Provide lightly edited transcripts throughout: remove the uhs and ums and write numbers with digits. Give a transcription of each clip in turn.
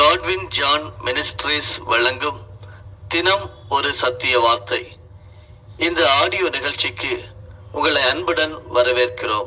Godwin John ministries வழங்கும் தினம் ஒரு சத்திய வார்த்தை. இந்த ஆடியோ நிகழ்ச்சிக்கு உங்களை அன்புடன் வரவேற்கிறோம்.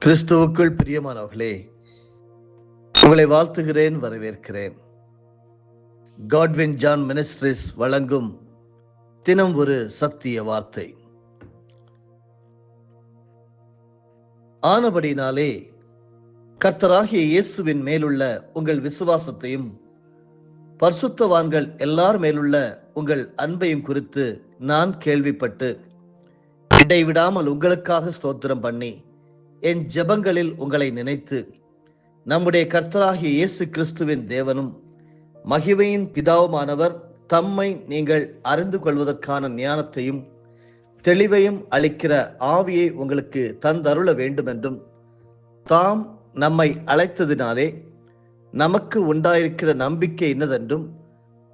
கிறிஸ்துவுக்குள் பிரியமானவர்களே, உங்களை வாழ்த்துகிறேன், வரவேற்கிறேன். காட்வின் ஜான் மினிஸ்ட்ரீஸ் வழங்கும் தினம் ஒரு சத்திய வார்த்தை. ஆனபடினாலே கர்த்தராகிய இயேசுவின் மேலுள்ள உங்கள் விசுவாசத்தையும் பரிசுத்தவான்கள் எல்லார் மேலுள்ள உங்கள் அன்பையும் குறித்து நான் கேள்விப்பட்டு இடைவிடாமல் உங்களுக்காக ஸ்தோத்திரம் பண்ணி என் ஜெபங்களில் உங்களை நினைத்து நம்முடைய கர்த்தராகிய இயேசு கிறிஸ்துவின் தேவனும் மகிமையின் பிதாவுமானவர் தம்மை நீங்கள் அறிந்து கொள்வதற்கான ஞானத்தையும் தெளிவையும் அளிக்கிற ஆவியை உங்களுக்கு தந்தருள வேண்டும் என்றும், தாம் நம்மை அழைத்ததினாலே நமக்கு உண்டாயிருக்கிற நம்பிக்கை இன்னதென்றும்,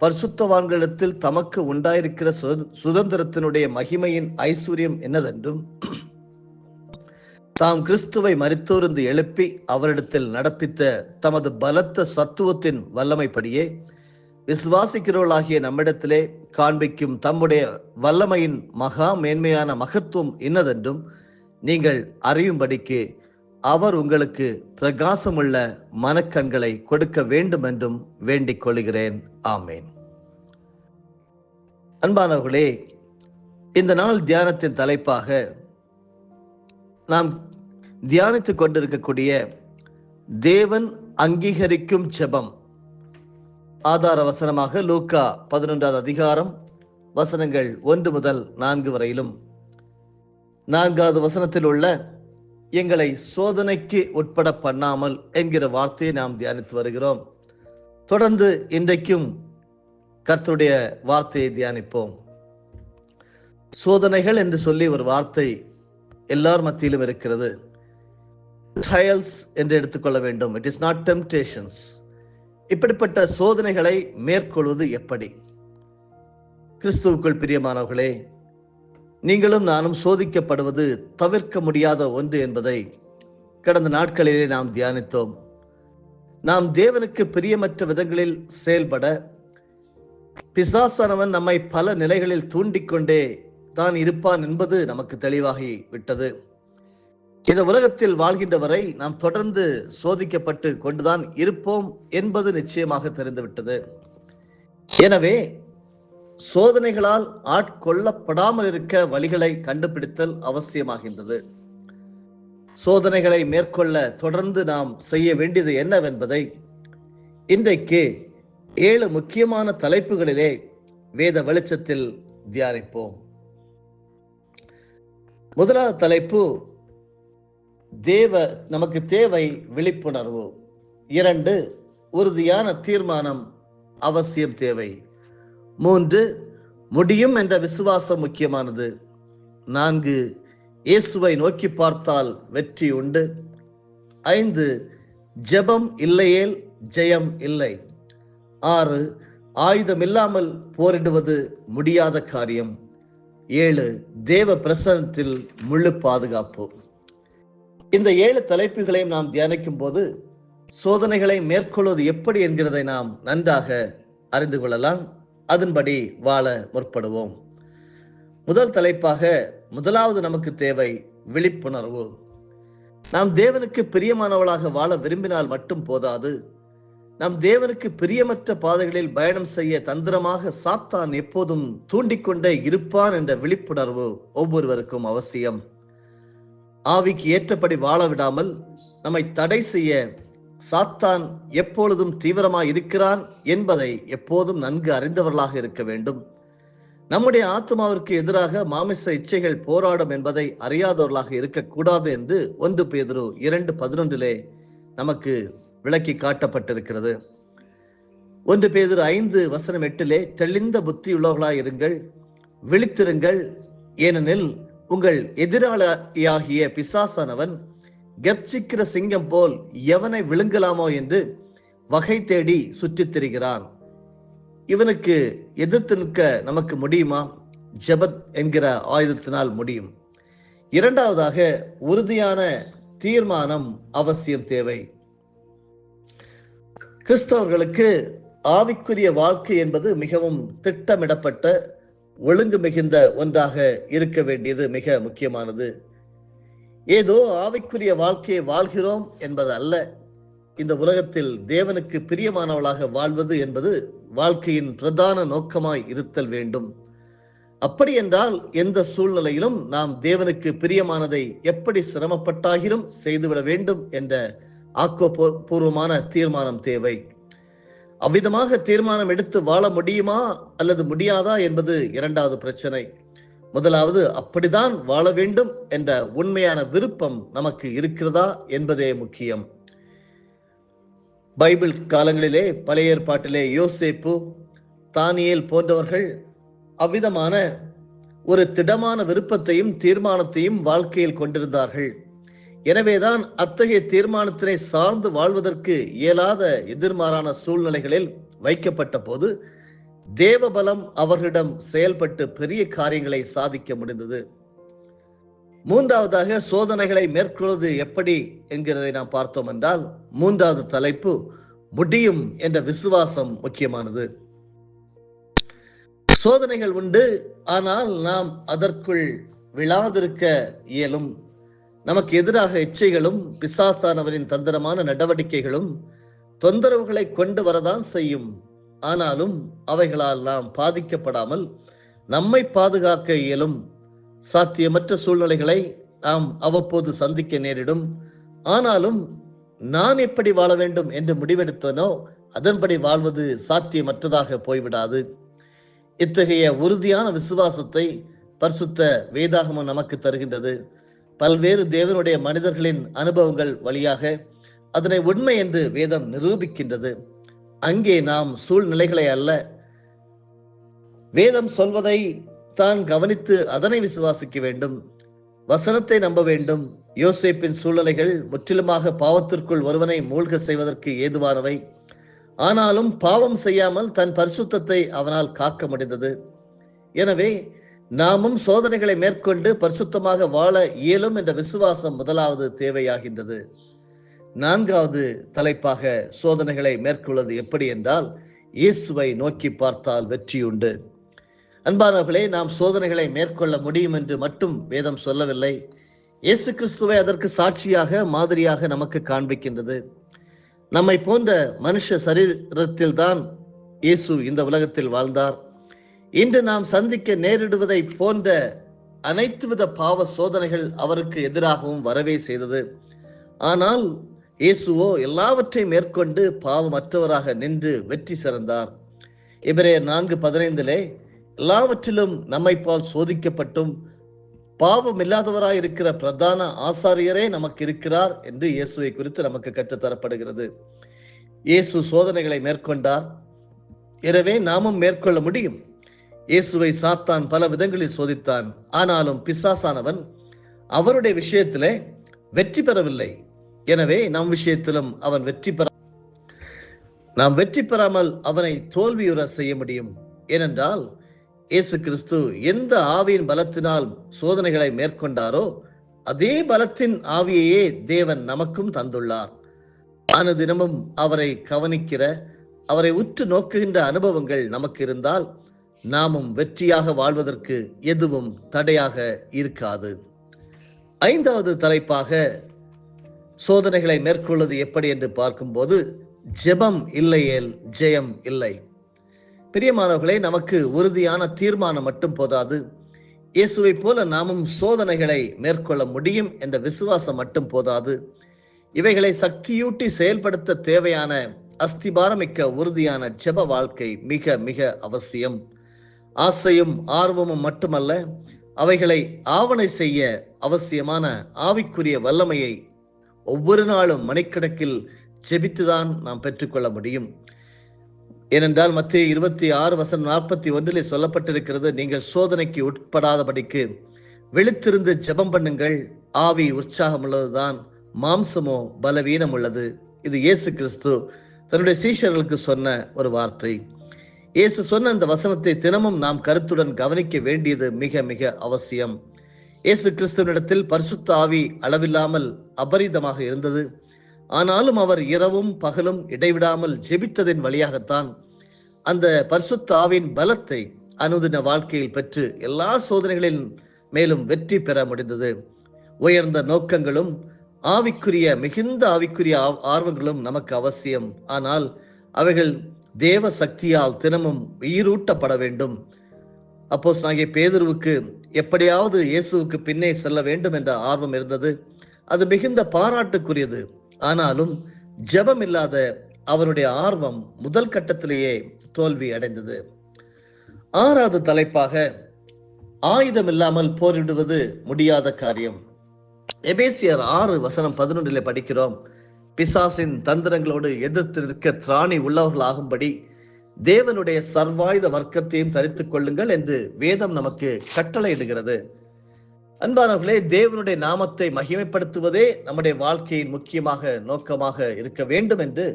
பரிசுத்தவான்களிடத்தில் தமக்கு உண்டாயிருக்கிற சுதந்திரத்தினுடைய மகிமையின் ஐஸ்வர்யம் என்னதென்றும், தாம் கிறிஸ்துவை மரித்தோர்ந்து எழுப்பி அவரிடத்தில் நடப்பித்த தமது பலத்த சத்துவத்தின் வல்லமைப்படியே விசுவாசிக்கிறவர்களாகிய நம்மிடத்திலே காண்பிக்கும் தம்முடைய வல்லமையின் மகா மேன்மையான மகத்துவம் இன்னதென்றும் நீங்கள் அறியும்படிக்கு அவர் உங்களுக்கு பிரகாசமுள்ள மனக்கண்களை கொடுக்க வேண்டும் என்றும் வேண்டிக் கொள்கிறேன். ஆமேன். அன்பானவர்களே, இந்த நாள் தியானத்தின் தலைப்பாக நாம் தியானித்துக் கொண்டிருக்கக்கூடிய தேவன் அங்கீகரிக்கும் ஜெபம். ஆதார வசனமாக லூக்கா 11வது அதிகாரம் வசனங்கள் 1 முதல் 4 வரையிலும், 4வது வசனத்தில் உள்ள எங்களை சோதனைக்கு உட்பட பண்ணாமல் என்கிற வார்த்தையை நாம் தியானித்து வருகிறோம். தொடர்ந்து இன்றைக்கும் கர்த்தருடைய வார்த்தையை தியானிப்போம். சோதனைகள் என்று சொல்லி ஒரு வார்த்தை எல்லார் மத்தியிலும் இருக்கிறது. ட்ரையல்ஸ் என்று எடுத்துக்கொள்ள வேண்டும். It is not temptations. இப்படிப்பட்ட சோதனைகளை மேற்கொள்வது எப்படி? கிறிஸ்துவுக்குள் பிரியமானவர்களே, நீங்களும் நானும் சோதிக்கப்படுவது தவிர்க்க முடியாத ஒன்று என்பதை கடந்த நாட்களிலே நாம் தியானித்தோம். நாம் தேவனுக்கு பிரியமற்ற விதங்களில் செயல்பட பிசாசானவன் நம்மை பல நிலைகளில் தூண்டிக்கொண்டே தான் இருப்பான் என்பது நமக்கு தெளிவாகி விட்டது. இந்த உலகத்தில் வாழ்கின்ற வரை நாம் தொடர்ந்து சோதிக்கப்பட்டு கொண்டுதான் இருப்போம் என்பது நிச்சயமாக தெரிந்துவிட்டது. எனவே சோதனைகளால் ஆட்கொள்ளப்படாமல் இருக்க வழிகளை கண்டுபிடித்தல் அவசியமாகின்றது. சோதனைகளை மேற்கொள்ள தொடர்ந்து நாம் செய்ய வேண்டியது என்னவென்பதை இன்றைக்கு 7 முக்கியமான தலைப்புகளிலே வேத வெளிச்சத்தில் தியானிப்போம். முதலாவது தலைப்பு, நமக்கு தேவை விழிப்புணர்வு. 2, உறுதியான தீர்மானம் அவசியம் தேவை. 3, முடியும் என்ற விசுவாசம் முக்கியமானது. 4, இயேசுவை நோக்கி பார்த்தால் வெற்றி உண்டு. 5, ஜெபம் இல்லையேல் ஜெயம் இல்லை. 6, ஆயுதம் இல்லாமல் போரிடுவது முடியாத காரியம். 7, தேவ பிரசன்னத்தில் முழு பாதுகாப்பு. இந்த 7 தலைப்புகளையும் நாம் தியானிக்கும் போது சோதனைகளை மேற்கொள்வது எப்படி என்கிறதை நாம் நன்றாக அறிந்து கொள்ளலாம். அதன்படி வாழ முற்படுவோம். முதல் தலைப்பாக, முதலாவது நமக்கு தேவை விழிப்புணர்வு. நாம் தேவனுக்கு பிரியமானவளாக வாழ விரும்பினால் மட்டும் போதாது. நாம் தேவனுக்கு பிரியமற்ற பாதைகளில் பயணம் செய்ய தந்திரமாக சாத்தான் எப்போதும் தூண்டிக்கொண்டே இருப்பான் என்ற விழிப்புணர்வு ஒவ்வொருவருக்கும் அவசியம். ஆவிக்கு ஏற்றபடி வாழ விடாமல் நம்மை தடை செய்ய சாத்தான் எப்பொழுதும் தீவிரமாய் இருக்கிறான் என்பதை எப்போதும் நன்கு அறிந்தவர்களாக இருக்க வேண்டும். நம்முடைய ஆத்மாவிற்கு எதிராக மாமிச இச்சைகள் போராடும் என்பதை அறியாதவர்களாக இருக்கக்கூடாது என்று 1 பேதுரு 2:11 நமக்கு விளக்கி காட்டப்பட்டிருக்கிறது. 1 பேதுரு 5:8 தெளிந்த புத்தியுள்ளவர்களாய் இருங்கள், விழித்திருங்கள், ஏனெனில் உங்கள் எதிராளியாகிய பிசாசானவன் கர்ச்சிக்கிற சிங்கம் போல் எவனை விழுங்கலாமோ என்று வகை தேடி சுற்றித் திரிகிறான். இவனுக்கு எதிர்த்து நிற்க நமக்கு முடியுமா? ஜெபத் என்கிற ஆயுதத்தினால் முடியும். 2வதாக, உறுதியான தீர்மானம் அவசியம் தேவை. கிறிஸ்தவர்களுக்கு ஆவிக்குரிய வாழ்க்கை என்பது மிகவும் திட்டமிடப்பட்ட, ஒழுங்கு மிகுந்த ஒன்றாக இருக்க வேண்டியது மிக முக்கியமானது. ஏதோ ஆவிக்குரிய வாழ்க்கையை வாழ்கிறோம் என்பது அல்ல. இந்த உலகத்தில் தேவனுக்கு பிரியமானவளாக வாழ்வது என்பது வாழ்க்கையின் பிரதான நோக்கமாய் இருத்தல் வேண்டும். அப்படி என்றால் எந்த சூழ்நிலையிலும் நாம் தேவனுக்கு பிரியமானதை எப்படி சிரமப்பட்டாகிலும் செய்துவிட வேண்டும் என்ற ஆக்கப்பூர்வமான தீர்மானம் தேவை. அவ்விதமாக தீர்மானம் எடுத்து வாழ முடியுமா அல்லது முடியாதா என்பது 2வது பிரச்சனை. முதலாவது, அப்படிதான் வாழ வேண்டும் என்ற உண்மையான விருப்பம் நமக்கு இருக்கிறதா என்பதே முக்கியம். பைபிள் காலங்களிலே, பழைய ஏற்பாட்டிலே யோசேப்பு, தானியேல் போன்றவர்கள் அவ்விதமான ஒரு திடமான விருப்பத்தையும் தீர்மானத்தையும் வாழ்க்கையில் கொண்டிருந்தார்கள். எனவேதான் அத்தகைய தீர்மானத்தினை சார்ந்து வாழ்வதற்கு இயலாத எதிர்மாறான சூழ்நிலைகளில் வைக்கப்பட்ட போது தேவ பலம் அவர்களிடம் செயல்பட்டு பெரிய காரியங்களை சாதிக்க முடிந்தது. 3வதாக, சோதனைகளை மேற்கொள்வது எப்படி என்கிறதை நாம் பார்த்தோம் என்றால் 3வது தலைப்பு, முடியும் என்ற விசுவாசம் முக்கியமானது. சோதனைகள் உண்டு, ஆனால் நாம் அதற்குள் விழாதிருக்க இயலும். நமக்கு எதிராக இச்சைகளும் பிசாசானவரின் தந்திரமான நடவடிக்கைகளும் தொந்தரவுகளை கொண்டு வரதான் செய்யும். ஆனாலும் அவைகளால் நாம் பாதிக்கப்படாமல் நம்மை பாதுகாக்க இயலும். சாத்தியமற்ற சூழ்நிலைகளை நாம் அவ்வப்போது சந்திக்க நேரிடும். ஆனாலும் நான் எப்படி வாழ வேண்டும் என்று முடிவெடுத்தனோ அதன்படி வாழ்வது சாத்தியமற்றதாக போய்விடாது. இத்தகைய உறுதியான விசுவாசத்தை பரிசுத்த வேதாகமம் நமக்கு தருகின்றது. பல்வேறு தேவனுடைய மனிதர்களின் அனுபவங்கள் வழியாக அதனை உண்மை என்று வேதம் நிரூபிக்கின்றது. அங்கே நாம் சூழ்நிலைகளை அல்ல, வேதம் சொல்வதை தான் கவனித்து அதனை விசுவாசிக்க வேண்டும். வசனத்தை நம்ப வேண்டும். யோசேப்பின் சூழ்நிலைகள் முற்றிலுமாக பாவத்திற்குள் ஒருவனை மூழ்க செய்வதற்கு ஏதுவானவை. ஆனாலும் பாவம் செய்யாமல் தன் பரிசுத்தத்தை அவனால் காக்க முடிந்தது. எனவே நாமும் சோதனைகளை மேற்கொண்டு பரிசுத்தமாக வாழ இயலும் என்ற விசுவாசம் முதலாவது தேவையாகின்றது. 4வது தலைப்பாக, சோதனைகளை மேற்கொள்வது எப்படி என்றால் இயேசுவை நோக்கி பார்த்தால் வெற்றியுண்டு. அன்பானவர்களே, நாம் சோதனைகளை மேற்கொள்ள முடியும் என்று மட்டும் வேதம் சொல்லவில்லை. இயேசு கிறிஸ்துவை அதற்கு சாட்சியாக, மாதிரியாக நமக்கு காண்பிக்கின்றது. நம்மை போன்ற மனுஷ சரீரத்தில் தான் இயேசு இந்த உலகத்தில் வாழ்ந்தார். இன்று நாம் சந்திக்க நேரிடுவதை போன்ற அனைத்து வித பாவ சோதனைகள் அவருக்கு எதிராகவும் வரவே செய்தது. ஆனால் இயேசுவோ எல்லாவற்றையும் மேற்கொண்டு பாவமற்றவராக நின்று வெற்றி சிறந்தார். எபிரேயர் 4:15 எல்லாவற்றிலும் நம்மை போல் சோதிக்கப்பட்டும் பாவம் இல்லாதவராய் இருக்கிற பிரதான ஆசாரியரே நமக்கு இருக்கிறார் என்று இயேசுவை குறித்து நமக்கு கற்றுத்தரப்படுகிறது. இயேசு சோதனைகளை மேற்கொண்டார். எனவே நாமும் மேற்கொள்ள முடியும். இயேசுவை சாத்தான் பல விதங்களில் சோதித்தான். ஆனாலும் பிசாசானவன் அவருடைய விஷயத்திலே வெற்றி பெறவில்லை. எனவே நம் விஷயத்திலும் அவன் நாம் வெற்றி பெறாமல் அவனை தோல்வியுற செய்ய முடியும். ஏனென்றால் இயேசு கிறிஸ்து எந்த ஆவியின் பலத்தினால் சோதனைகளை மேற்கொண்டாரோ அதே பலத்தின் ஆவியையே தேவன் நமக்கும் தந்துள்ளார். அனுதினமும் அவரை கவனிக்கிற, அவரை உற்று நோக்குகின்ற அனுபவங்கள் நமக்கு இருந்தால் நாமும் வெற்றியாக வாழ்வதற்கு எதுவும் தடையாக இருக்காது. 5வது தலைப்பாக சோதனைகளை மேற்கொள்வது எப்படி என்று பார்க்கும்போது, ஜெபம் இல்லையேல் ஜெயம் இல்லை. பிரியமானவர்களே, நமக்கு உறுதியான தீர்மானம் மட்டும் போதாது. இயேசுவை போல நாமும் சோதனைகளை மேற்கொள்ள முடியும் என்ற விசுவாசம் மட்டும் போதாது. இவைகளை சக்தியூட்டி செயல்படுத்த தேவையான அஸ்திபாரமிக்க உறுதியான ஜெப வாழ்க்கை மிக மிக அவசியம். ஆசையும் ஆர்வமும் மட்டுமல்ல, அவைகளை ஆவணை செய்ய அவசியமான ஆவிக்குரிய வல்லமையை ஒவ்வொரு நாளும் மணிக்கணக்கில் ஜெபித்துதான் நாம் பெற்றுக்கொள்ள முடியும். ஏனென்றால் மத்தேயு 26:41 சொல்லப்பட்டிருக்கிறது, நீங்கள் சோதனைக்கு உட்படாதபடிக்கு விழித்திருந்து ஜெபம் பண்ணுங்கள், ஆவி உற்சாகம் உள்ளதுதான், மாம்சமோ பலவீனம் உள்ளது. இது இயேசு கிறிஸ்து தன்னுடைய சீஷர்களுக்கு சொன்ன ஒரு வார்த்தை. இயேசு சொன்ன அந்த வசனத்தை தினமும் நாம் கருத்துடன் கவனிக்க வேண்டியது மிக மிக அவசியம். இயேசு கிறிஸ்துவினிடத்தில் பரிசுத்த ஆவி அளவில்லாமல் அபரிதமாக இருந்தது. ஆனாலும் அவர் இரவும் பகலும் இடைவிடாமல் ஜெபித்ததின் வழியாகத்தான் அந்த பரிசுத்த ஆவியின் பலத்தை அனுதின வாழ்க்கையில் பெற்று எல்லா சோதனைகளின் மேலும் வெற்றி பெற முடிந்தது. உயர்ந்த நோக்கங்களும் மிகுந்த ஆவிக்குரிய ஆர்வங்களும் நமக்கு அவசியம். ஆனால் அவைகள் தேவ சக்தியால் தினமும் உயிரூட்டப்பட வேண்டும். அப்போஸ்தலனாகிய பேதுருவுக்கு எப்படியாவது இயேசுவுக்கு பின்னே செல்ல வேண்டும் என்ற ஆர்வம் இருந்தது. அது மிகுந்த பாராட்டுக்குரியது. ஆனாலும் ஜெபம் இல்லாத அவருடைய ஆர்வம் முதல் கட்டத்திலேயே தோல்வி அடைந்தது. 6வது தலைப்பாக ஆயுதம் இல்லாமல் போரிடுவது முடியாத காரியம். எபேசியர் 6:11 படிக்கிறோம், பிசாசின் தந்திரங்களோடு எதிர்த்து நிற்க திராணி உள்ளவர்களாகும்படி தேவனுடைய சர்வாயுத வர்க்கத்தையும் தரித்துக் கொள்ளுங்கள் என்று வேதம் நமக்கு கட்டளையிடுகிறது. அன்பானவர்களே, தேவனுடைய நாமத்தை மகிமைப்படுத்துவதே நம்முடைய வாழ்க்கையின் முக்கியமாக நோக்கமாக இருக்க வேண்டும் என்று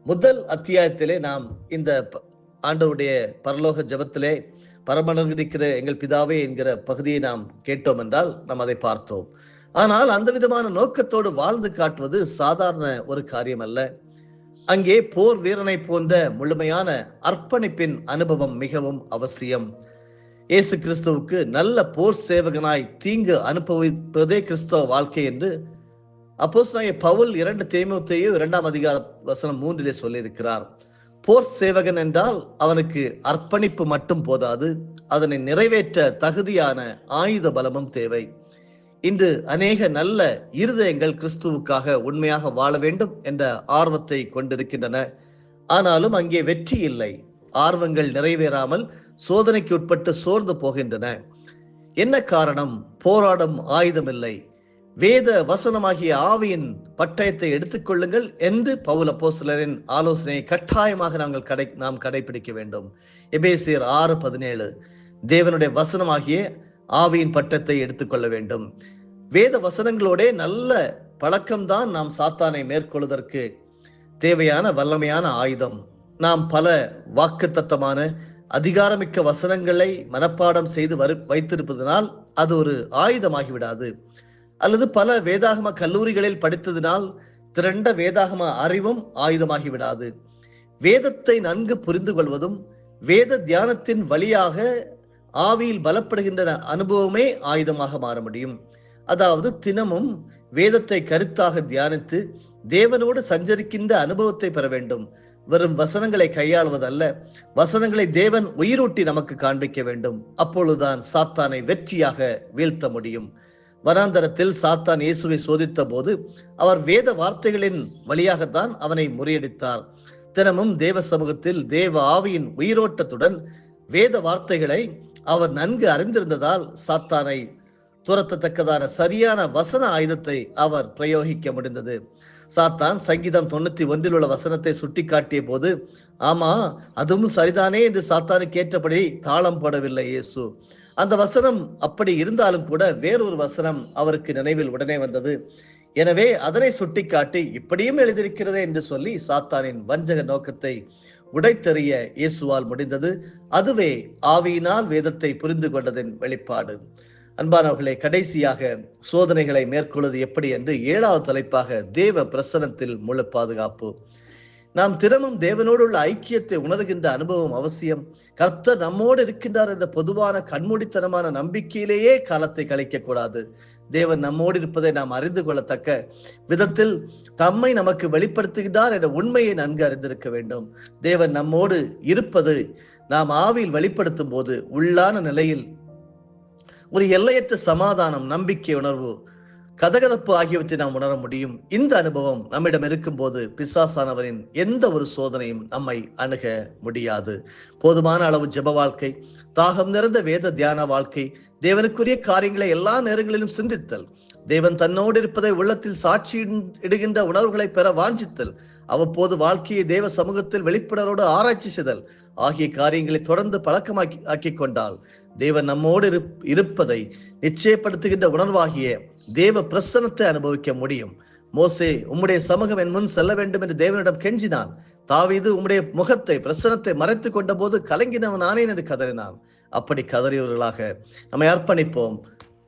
முதல் அத்தியாயத்திலே நாம் இந்த ஆண்டவருடைய பரலோக ஜெபத்திலே பரமனங்கிற எங்கள் பிதாவே என்கிற பகுதியை நாம் கேட்டோம் என்றால் நாம் அதை பார்த்தோம். ஆனால் அந்த விதமான நோக்கத்தோடு வாழ்ந்து காட்டுவது சாதாரண ஒரு காரியம் அல்ல. அங்கே போர் வீரனை போன்ற முழுமையான அர்ப்பணிப்பின் அனுபவம் மிகவும் அவசியம். இயேசு கிறிஸ்துவுக்கு நல்ல போர் சேவகனாய் தீங்கு அனுபவிப்பதே கிறிஸ்தவ வாழ்க்கை என்று அப்போஸ்தலனாகிய பவுல் 2 தீமோத்தேயு 2:3 சொல்லியிருக்கிறார். போர் சேவகன் என்றால் அவனுக்கு அர்ப்பணிப்பு மட்டும் போதாது, அதனை நிறைவேற்ற தகுதியான ஆயுத பலமும் தேவை. இன்று அநேக நல்ல இருதயங்கள் கிறிஸ்துவுக்காக உண்மையாக வாழ வேண்டும் என்ற ஆர்வத்தை கொண்டிருக்கின்றன. ஆனாலும் அங்கே வெற்றி இல்லை. ஆர்வங்கள் நிறைவேறாமல் சோதனைக்கு உட்பட்டு சோர்ந்து போகின்றன. என்ன காரணம்? போராடும் ஆயுதம் இல்லை. வேத வசனமாகிய ஆவியின் பட்டயத்தை எடுத்துக்கொள்ளுங்கள் என்று பவுல் அப்போஸ்தலரின் ஆலோசனையை கட்டாயமாக நாம் கடைபிடிக்க வேண்டும். எபேசியர் 6:17 தேவனுடைய வசனமாகிய ஆவியின் பட்டத்தை எடுத்துக்கொள்ள வேண்டும். வேத வசனங்களோட நல்ல பழக்கம்தான் நாம் சாத்தானை மேற்கொள்வதற்கு தேவையான வல்லமையான ஆயுதம். நாம் பல வாக்குத்தத்தமான அதிகாரமிக்க வசனங்களை மனப்பாடம் செய்து வைத்திருப்பதனால் அது ஒரு ஆயுதமாகிவிடாது. அல்லது பல வேதாகம கல்லூரிகளில் படித்ததினால் திரண்ட வேதாகம அறிவும் ஆயுதமாகிவிடாது. வேதத்தை நன்கு புரிந்து கொள்வதும் வேத தியானத்தின் வழியாக ஆவியில் பலப்படுகின்ற அனுபவமே ஆயுதமாக மாற முடியும். அதாவது தினமும் வேதத்தை கருத்தாக தியானித்து தேவனோடு சஞ்சரிக்கின்ற அனுபவத்தை பெற வேண்டும். வெறும் வசனங்களை கையாளுவதல்ல, வசனங்களை தேவன் உயிரூட்டி நமக்கு காண்பிக்க வேண்டும். அப்பொழுதுதான் சாத்தானை வெற்றியாக வீழ்த்த முடியும். வனாந்தரத்தில் சாத்தான் இயேசுவை சோதித்த போது அவர் வேத வார்த்தைகளின் வழியாகத்தான் அவனை முறியடித்தார். தினமும் தேவ சமூகத்தில் தேவ ஆவியின் உயிரோட்டத்துடன் வேத வார்த்தைகளை அவர் நன்கு அறிந்திருந்ததால் சாத்தானை துரத்தத்தக்கதான சரியான வசன ஆயுதத்தை அவர் பிரயோகிக்க முடிந்தது. சாத்தான் சங்கீதம் 91 உள்ள வசனத்தை சுட்டி காட்டிய போது ஆமா, அதுவும் சரிதானே என்று சாத்தானுக்கு ஏற்றபடி தாளம் போடவில்லை இயேசு. அந்த வசனம் அப்படி இருந்தாலும் கூட வேறொரு வசனம் அவருக்கு நினைவில் உடனே வந்தது. எனவே அதனை சுட்டிக்காட்டி இப்படியும் எழுதியிருக்கிறதே என்று சொல்லி சாத்தானின் வஞ்சக நோக்கத்தை உடைத்தெறிய இயேசுவால் முடிந்தது. அதுவே ஆவியினால் வேதத்தை புரிந்து கொண்டதின் வெளிப்பாடு. அன்பானவர்களே, கடைசியாக சோதனைகளை மேற்கொள்வது எப்படி என்று 7வது தலைப்பாக தேவ பிரசனத்தில் முழு பாதுகாப்பு. நாம் தினமும் தேவனோடு உள்ள ஐக்கியத்தை உணர்கின்ற அனுபவம் அவசியம். கர்த்தர் நம்மோடு இருக்கின்றார் என்ற பொதுவான கண்மூடித்தனமான நம்பிக்கையிலேயே காலத்தை கழிக்க கூடாது. தேவன் நம்மோடு இருப்பதை நாம் அறிந்து கொள்ளத்தக்க விதத்தில் தம்மை நமக்கு வெளிப்படுத்துகிறார் என்ற உண்மையை நன்கு அறிந்திருக்க வேண்டும். தேவன் நம்மோடு இருப்பது நாம் ஆவியில் வெளிப்படுத்தும் போது உள்ளான நிலையில் ஒரு எல்லையற்ற சமாதானம், நம்பிக்கை உணர்வு, கதகதப்பு ஆகியவற்றை நாம் உணர முடியும். இந்த அனுபவம் நம்மிடம் இருக்கும்போது பிசாசானவரின் எந்த ஒரு சோதனையும் நம்மை அணுக முடியாது. போதுமான அளவு ஜெப வாழ்க்கை, தாகம் நிறைந்த வேத தியான வாழ்க்கை, தேவனுக்குரிய காரியங்களை எல்லா நேரங்களிலும் சிந்தித்தல், தேவன் தன்னோடு இருப்பதை உள்ளத்தில் சாட்சி இடுகின்ற உணர்வுகளை பெற வாஞ்சித்தல், அவ்வப்போது வாழ்க்கையை தேவ சமூகத்தில் வெளிப்படரோடு ஆராய்ச்சி செய்தல் ஆகிய காரியங்களை தொடர்ந்து பழக்கமாக்கி கொண்டால் தேவன் நம்மோடு இருப்பதை நிச்சயப்படுத்துகின்ற உணர்வாகிய தேவ பிரசனத்தை அனுபவிக்க முடியும். மோசே, உம்முடைய சமூகம் என் முன் செல்ல வேண்டும் என்று தேவனிடம் கெஞ்சினான். தாவீது, உம்முடைய முகத்தை பிரசனத்தை மறைத்துக் கொண்ட போது கலங்கினவன் ஆனேன் என்று கதறினான். அப்படி கதறியவர்களாக நம்மை அர்ப்பணிப்போம்.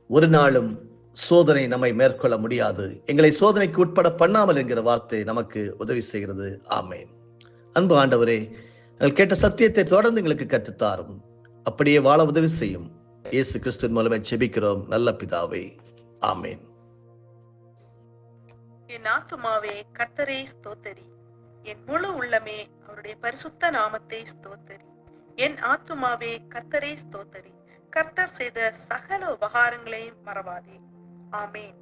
ஒரு நாளும் சோதனை நம்மை மேற்கொள்ள முடியாது. எங்களை சோதனைக்கு உட்பட பண்ணாமல் என்கிற வார்த்தை நமக்கு உதவி செய்கிறது. ஆமேன். அன்பு ஆண்டவரே, நாங்கள் கேட்ட சத்தியத்தை தொடர்ந்து எங்களுக்கு கற்றுத்தாரும். அப்படியே வாழ உதவி செய்யும். இயேசு கிறிஸ்துவின் மூலமே ஜெபிக்கிறோம் நல்ல பிதாவே. ஆமேன். என் ஆத்துமாவே கர்த்தரை ஸ்தோத்தரி, என் முழு உள்ளமே அவருடைய பரிசுத்த நாமத்தை ஸ்தோத்தரி. என் ஆத்துமாவே கர்த்தரை ஸ்தோத்தரி, கர்த்தர் செய்த சகல உபகாரங்களையும் மறவாதே. ஆமேன்.